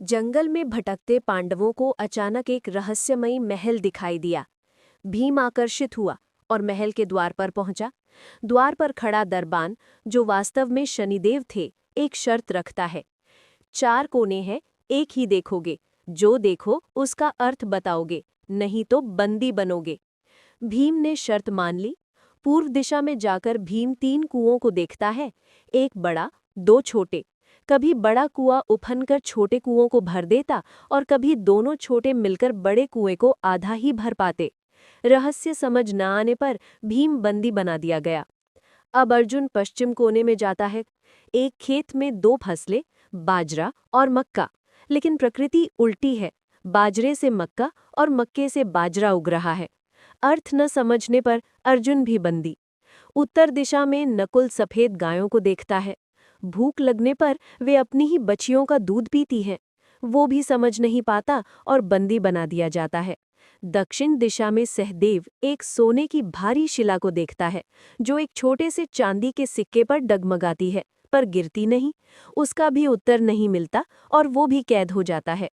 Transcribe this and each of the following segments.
जंगल में भटकते पांडवों को अचानक एक रहस्यमयी महल दिखाई दिया। भीम आकर्षित हुआ और महल के द्वार पर पहुंचा। द्वार पर खड़ा दरबान, जो वास्तव में शनिदेव थे, एक शर्त रखता है। 4 कोने हैं, एक ही देखोगे। जो देखो उसका अर्थ बताओगे, नहीं तो बंदी बनोगे। भीम ने शर्त मान ली। पूर्व दिशा में जाकर भीम 3 कुओं को देखता है, एक बड़ा, 2 छोटे। कभी बड़ा कुआं उफनकर छोटे कुओं को भर देता और कभी दोनों छोटे मिलकर बड़े कुएं को आधा ही भर पाते। रहस्य समझ न आने पर भीम बंदी बना दिया गया। अब अर्जुन पश्चिम कोने में जाता है। एक खेत में 2 फसलें, बाजरा और मक्का, लेकिन प्रकृति उल्टी है। बाजरे से मक्का और मक्के से बाजरा उग रहा है। अर्थ न समझने पर अर्जुन भी बंदी। उत्तर दिशा में नकुल सफेद गायों को देखता है। भूख लगने पर वे अपनी ही बच्चियों का दूध पीती हैं। वो भी समझ नहीं पाता और बंदी बना दिया जाता है। दक्षिण दिशा में सहदेव एक सोने की भारी शिला को देखता है, जो एक छोटे से चांदी के सिक्के पर डगमगाती है, पर गिरती नहीं। उसका भी उत्तर नहीं मिलता और वो भी कैद हो जाता है।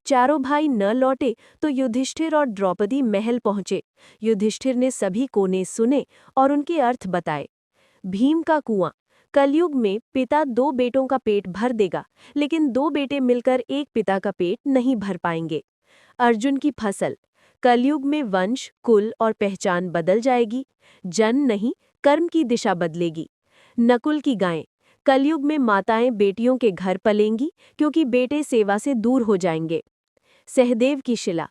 चारों भाई न लौटे तो युधिष्ठिर और द्रौपदी महल पहुंचे। युधिष्ठिर ने सभी कोने सुने और उनके अर्थ बताए। भीम का कुआं। कलयुग में पिता 2 बेटों का पेट भर देगा, लेकिन 2 बेटे मिलकर एक पिता का पेट नहीं भर पाएंगे। अर्जुन की फसल। कलयुग में वंश, कुल और पहचान बदल जाएगी। जन नहीं, कर्म की दिशा बदलेगी। नकुल की गायें। कलयुग में माताएं बेटियों के घर पलेंगी, क्योंकि बेटे सेवा से दूर हो जाएंगे। सहदेव की शिला।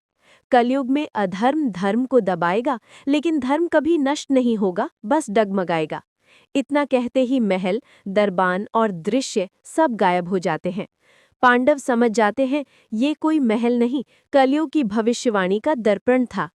कलयुग में अधर्म धर्म को दबाएगा, लेकिन धर्म कभी नष्ट नहीं होगा, बस डगमगाएगा। इतना कहते ही महल, दरबान और दृश्य सब गायब हो जाते हैं। पांडव समझ जाते हैं, ये कोई महल नहीं, कलयुग की भविष्यवाणी का दर्पण था।